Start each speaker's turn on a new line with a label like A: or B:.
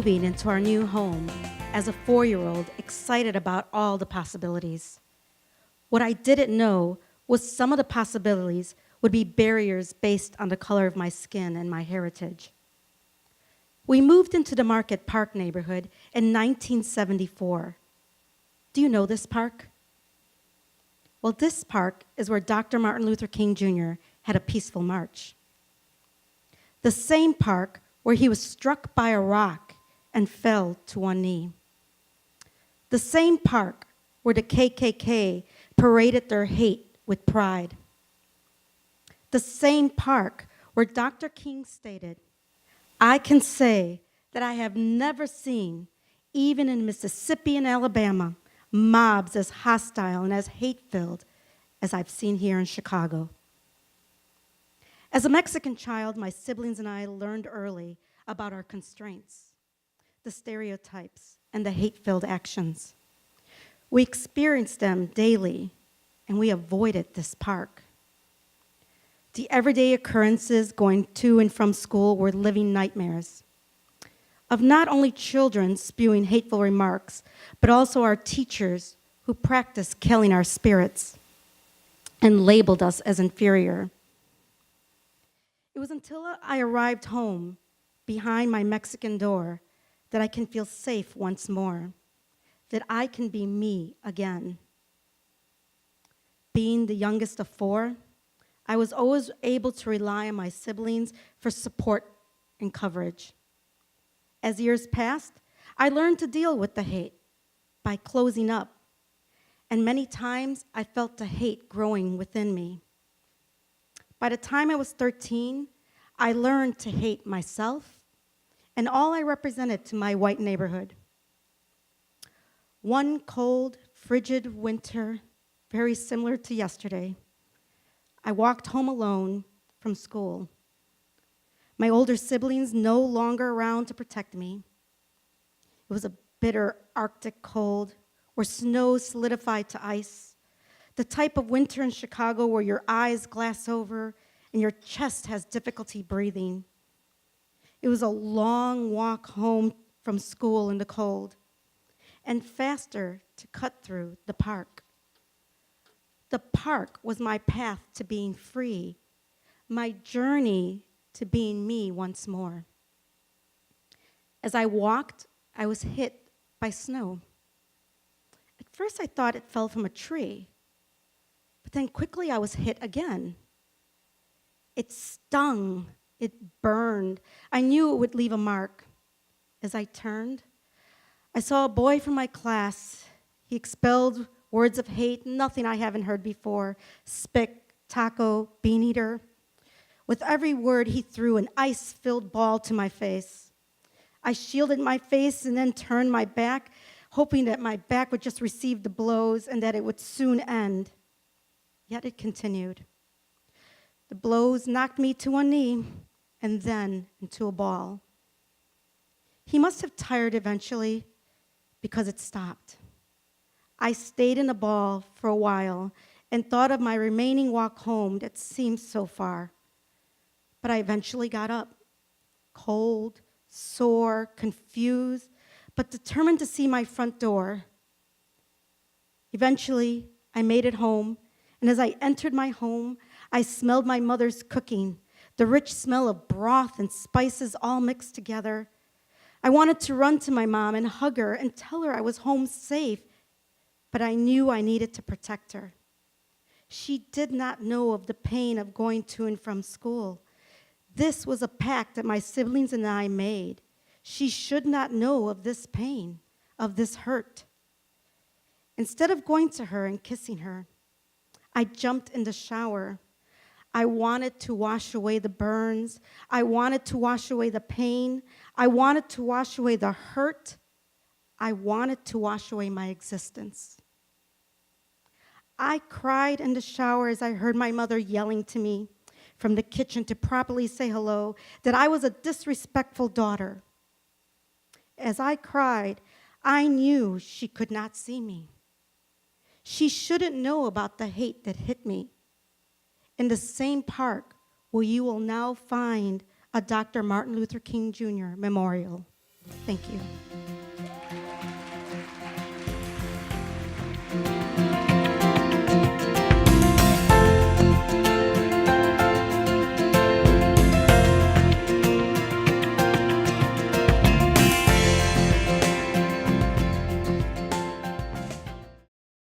A: moving into our new home as a 4-year-old, excited about all the possibilities. What I didn't know was some of the possibilities would be barriers based on the color of my skin and my heritage. We moved into the Market Park neighborhood in 1974. Do you know this park? Well, this park is where Dr. Martin Luther King Jr. had a peaceful march. The same park where he was struck by a rock and fell to one knee. The same park where the KKK paraded their hate with pride. The same park where Dr. King stated, "I can say that I have never seen, even in Mississippi and Alabama, mobs as hostile and as hate-filled as I've seen here in Chicago." As a Mexican child, my siblings and I learned early about our constraints, the stereotypes, and the hate-filled actions. We experienced them daily, and we avoided this park. The everyday occurrences going to and from school were living nightmares of not only children spewing hateful remarks, but also our teachers who practiced killing our spirits and labeled us as inferior. It was until I arrived home behind my Mexican door that I can feel safe once more, that I can be me again. Being the youngest of 4, I was always able to rely on my siblings for support and coverage. As years passed, I learned to deal with the hate by closing up, and many times I felt the hate growing within me. By the time I was 13, I learned to hate myself and all I represented to my white neighborhood. One cold, frigid winter, very similar to yesterday, I walked home alone from school. My older siblings no longer around to protect me. It was a bitter Arctic cold where snow solidified to ice, the type of winter in Chicago where your eyes glass over and your chest has difficulty breathing. It was a long walk home from school in the cold and faster to cut through the park. The park was my path to being free, my journey to being me once more. As I walked, I was hit by snow. At first, I thought it fell from a tree, but then quickly I was hit again. It stung, it burned. I knew it would leave a mark. As I turned, I saw a boy from my class. He expelled words of hate, nothing I haven't heard before: spick, taco, bean eater. With every word, he threw an ice-filled ball to my face. I shielded my face and then turned my back, hoping that my back would just receive the blows and that it would soon end. Yet it continued. The blows knocked me to one knee and then into a ball. He must have tired eventually because it stopped. I stayed in the ball for a while and thought of my remaining walk home that seemed so far. But I eventually got up, cold, sore, confused, but determined to see my front door. Eventually, I made it home, and as I entered my home, I smelled my mother's cooking, the rich smell of broth and spices all mixed together. I wanted to run to my mom and hug her and tell her I was home safe, but I knew I needed to protect her. She did not know of the pain of going to and from school. This was a pact that my siblings and I made. She should not know of this pain, of this hurt. Instead of going to her and kissing her, I jumped in the shower. I wanted to wash away the burns. I wanted to wash away the pain. I wanted to wash away the hurt. I wanted to wash away my existence. I cried in the shower as I heard my mother yelling to me from the kitchen to properly say hello, that I was a disrespectful daughter. As I cried, I knew she could not see me. She shouldn't know about the hate that hit me. In the same park where you will now find a Dr. Martin Luther King Jr. memorial. Thank you.